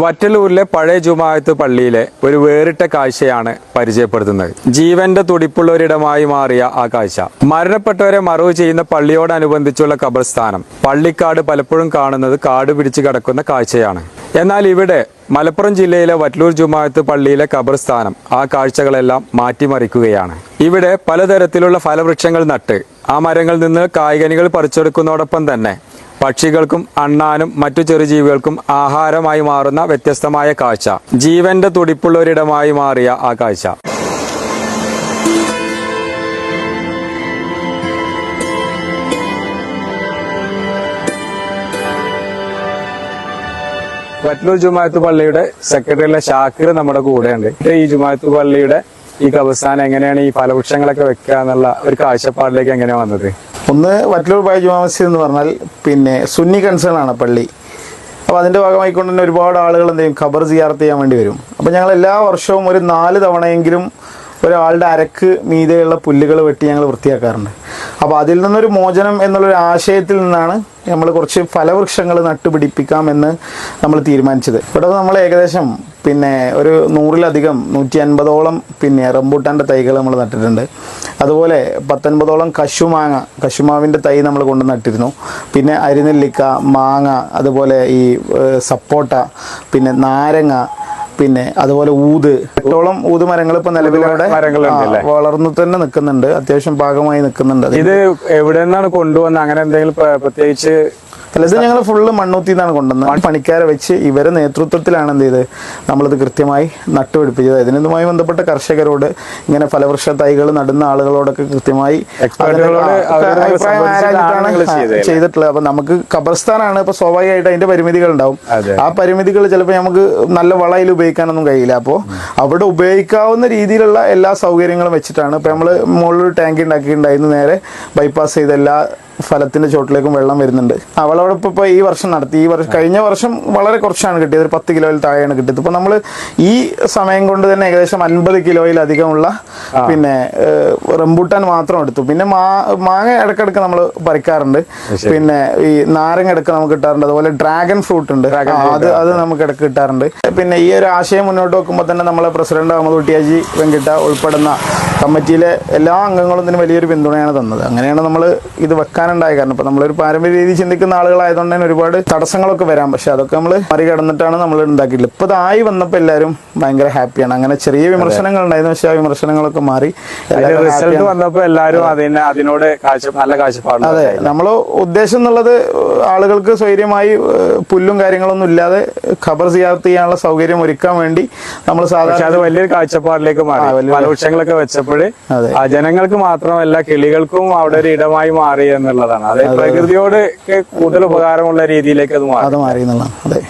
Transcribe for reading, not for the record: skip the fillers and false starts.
വറ്റലൂരിലെ പഴയ ജുമാഅത്ത് പള്ളിയിലെ ഒരു വേറിട്ട കാഴ്ചയാണ് പരിചയപ്പെടുത്തുന്നത്. ജീവന്റെ തുടിപ്പുള്ള ഒരിടമായി മാറിയ ആ കാഴ്ച മരണപ്പെട്ടവരെ മറവ് ചെയ്യുന്ന പള്ളിയോടനുബന്ധിച്ചുള്ള ഖബർസ്ഥാനം. പള്ളിക്കാട് പലപ്പോഴും കാണുന്നത് കാട് പിടിച്ചു കിടക്കുന്ന കാഴ്ചയാണ്. എന്നാൽ ഇവിടെ മലപ്പുറം ജില്ലയിലെ വറ്റലൂർ ജുമാഅത്ത് പള്ളിയിലെ ഖബർസ്ഥാനം ആ കാഴ്ചകളെല്ലാം മാറ്റിമറിക്കുകയാണ്. ഇവിടെ പലതരത്തിലുള്ള ഫലവൃക്ഷങ്ങൾ നട്ട് ആ മരങ്ങളിൽ നിന്ന് കായ്കനികൾ പറിച്ചെടുക്കുന്നതോടൊപ്പം തന്നെ പക്ഷികൾക്കും അണ്ണാനും മറ്റു ചെറുജീവികൾക്കും ആഹാരമായി മാറുന്ന വ്യത്യസ്തമായ കാഴ്ച. ജീവന്റെ തുടിപ്പുള്ള ഒരിടമായി മാറിയ ആ കാഴ്ച. വറ്റലൂർ ജുമാഅത്ത് പള്ളിയുടെ സെക്രട്ടറിയിലെ ഷാക്കിർ നമ്മുടെ കൂടെയുണ്ട്. ഈ ജുമാഅത്ത് പള്ളിയുടെ ഈ ഖബർസ്ഥാനം എങ്ങനെയാണ് ഈ ഫലവൃക്ഷങ്ങളൊക്കെ വെക്കുക എന്നുള്ള ഒരു കാഴ്ചപ്പാടിലേക്ക് എങ്ങനെയാ വന്നത്? ഒന്ന്, വറ്റലൂർ പഴയ ജുമാ മസ്ജിദ് എന്ന് പറഞ്ഞാൽ പിന്നെ സുന്നി കൺസേൺ ആണ് പള്ളി. അപ്പോൾ അതിൻ്റെ ഭാഗമായിക്കൊണ്ട് തന്നെ ഒരുപാട് ആളുകൾ എന്ത് ചെയ്യും, ഖബർ സിയാറത്ത് ചെയ്യാൻ വേണ്ടി വരും. അപ്പോൾ ഞങ്ങൾ എല്ലാ വർഷവും ഒരു 4 തവണയെങ്കിലും ഒരാളുടെ അരക്ക് മീതെയുള്ള പുല്ലുകൾ വെട്ടി ഞങ്ങൾ വൃത്തിയാക്കാറുണ്ട്. അപ്പോൾ അതിൽ നിന്നൊരു മോചനം എന്നുള്ളൊരു ആശയത്തിൽ നിന്നാണ് നമ്മൾ കുറച്ച് ഫലവൃക്ഷങ്ങൾ നട്ടുപിടിപ്പിക്കാമെന്ന് നമ്മൾ തീരുമാനിച്ചത്. ഇവിടെ നമ്മൾ ഏകദേശം പിന്നെ ഒരു 100-ലധികം 150ഓളം പിന്നെ റംബൂട്ടാൻ്റെ തൈകൾ നമ്മൾ നട്ടിട്ടുണ്ട്. അതുപോലെ 19ഓളം കശുമാവിൻ്റെ തൈ നമ്മൾ കൊണ്ട് നട്ടിരുന്നു. പിന്നെ അരിനെല്ലിക്ക, മാങ്ങ, അതുപോലെ ഈ സപ്പോട്ട, പിന്നെ നാരങ്ങ, പിന്നെ അതുപോലെ 8ഓളം ഊത് മരങ്ങൾ ഇപ്പൊ നിലവിലവിടെ വളർന്നു തന്നെ നിൽക്കുന്നുണ്ട്. അത്യാവശ്യം ഭാഗമായി നിൽക്കുന്നുണ്ട്. ഇത് എവിടെ നിന്നാണ് കൊണ്ടുവന്നത്? അങ്ങനെ എന്തെങ്കിലും പ്രത്യേകിച്ച്? അല്ല, ഇത് ഞങ്ങൾ ഫുള്ള് മണ്ണൂത്തിന്നാണ് കൊണ്ടുവന്നത്. പണിക്കാരെ വെച്ച് ഇവരെ നേതൃത്വത്തിലാണ് എന്ത് ചെയ്ത് നമ്മളിത് കൃത്യമായി നട്ടുപിടിപ്പിച്ചത്. ഇതിനുമായി ബന്ധപ്പെട്ട കർഷകരോട്, ഇങ്ങനെ ഫലവൃക്ഷ തൈകൾ നടുന്ന ആളുകളോടൊക്കെ കൃത്യമായി അഭിപ്രായം ആരാഞ്ഞിട്ടാണ് ചെയ്തിട്ടുള്ളത്. അപ്പൊ നമുക്ക് ഖബർസ്ഥാനാണ്, ഇപ്പൊ സ്വാഭാവികമായിട്ട് അതിന്റെ പരിമിതികൾ ഉണ്ടാവും. ആ പരിമിതികൾ ചിലപ്പോൾ നമുക്ക് നല്ല വളയിൽ ഉപയോഗിക്കാനൊന്നും കഴിയില്ല. അപ്പോൾ അവിടെ ഉപയോഗിക്കാവുന്ന രീതിയിലുള്ള എല്ലാ സൗകര്യങ്ങളും വെച്ചിട്ടാണ് ഇപ്പൊ നമ്മള് മുകളിലൊരു ടാങ്ക് ഉണ്ടാക്കിയിട്ടുണ്ടായിരുന്നു. നേരെ ബൈപ്പാസ് ചെയ്ത എല്ലാ ഫലത്തിന്റെ ചോട്ടിലേക്കും വെള്ളം വരുന്നുണ്ട്. അവളോടൊപ്പം ഇപ്പോൾ ഈ വർഷം നടത്തി. കഴിഞ്ഞ വർഷം വളരെ കുറച്ചാണ് കിട്ടിയത്, ഒരു 10 കിലോയിൽ താഴെയാണ് കിട്ടിയത്. ഇപ്പൊ നമ്മൾ ഈ സമയം കൊണ്ട് തന്നെ ഏകദേശം 50 കിലോയിലധികമുള്ള പിന്നെ റംബൂട്ടാൻ മാത്രം എടുത്തു. പിന്നെ മാങ്ങ ഇടക്കിടക്ക് നമ്മൾ പറിക്കാറുണ്ട്. പിന്നെ ഈ നാരങ്ങ ഇടക്ക് നമുക്ക് കിട്ടാറുണ്ട്. അതുപോലെ ഡ്രാഗൺ ഫ്രൂട്ട് ഉണ്ട്, അത് നമുക്ക് ഇടക്ക് കിട്ടാറുണ്ട്. പിന്നെ ഈ ഒരു ആശയം മുന്നോട്ട് വെക്കുമ്പോൾ തന്നെ നമ്മളെ പ്രസിഡന്റ് അഹമ്മദ് കുട്ടിയാജി വെങ്കിട്ട ഉൾപ്പെടുന്ന കമ്മിറ്റിയിലെ എല്ലാ അംഗങ്ങളും ഇതിന് വലിയൊരു പിന്തുണയാണ് തന്നത്. അങ്ങനെയാണ് നമ്മൾ ഇത് വെക്കാനുണ്ടായ കാരണം. ഇപ്പൊ നമ്മളൊരു പാരമ്പര്യ രീതി ചിന്തിക്കുന്ന ആളുകളായതുകൊണ്ട് തന്നെ ഒരുപാട് തടസ്സങ്ങളൊക്കെ വരാം. പക്ഷെ അതൊക്കെ നമ്മൾ മറികടന്നിട്ടാണ് നമ്മൾ ഉണ്ടാക്കിയിട്ടുള്ളത്. ഇപ്പൊ ഇതായി വന്നപ്പോൾ എല്ലാവരും ഭയങ്കര ഹാപ്പിയാണ്. അങ്ങനെ ചെറിയ വിമർശനങ്ങൾ ഉണ്ടായിരുന്നു, പക്ഷെ ആ വിമർശനങ്ങളൊക്കെ മാറി റിസൾട്ട് വന്നപ്പോൾ എല്ലാവരും അതിനോട് നല്ല കാഴ്ചപ്പാട്. അതെ, നമ്മൾ ഉദ്ദേശം എന്നുള്ളത് ആളുകൾക്ക് സ്വൈര്യമായി പുല്ലും കാര്യങ്ങളൊന്നും ഇല്ലാതെ ഖബർ സിയാറത്ത് ചെയ്യാനുള്ള സൗകര്യം ഒരുക്കാൻ വേണ്ടി നമ്മൾ സാധാരണ അത് വലിയൊരു കാഴ്ചപ്പാടിലേക്ക് മാറി. ഫലവൃക്ഷങ്ങളൊക്കെ വെച്ചപ്പോൾ ജനങ്ങൾക്ക് മാത്രമല്ല കിളികൾക്കും അവിടെ ഒരു ഇടമായി മാറി എന്നുള്ളതാണ്. അത് പ്രകൃതിയോട് കൂടുതൽ ഉപകാരമുള്ള രീതിയിലേക്ക് അത് മാറി എന്നുള്ളതാണ്. അതെ.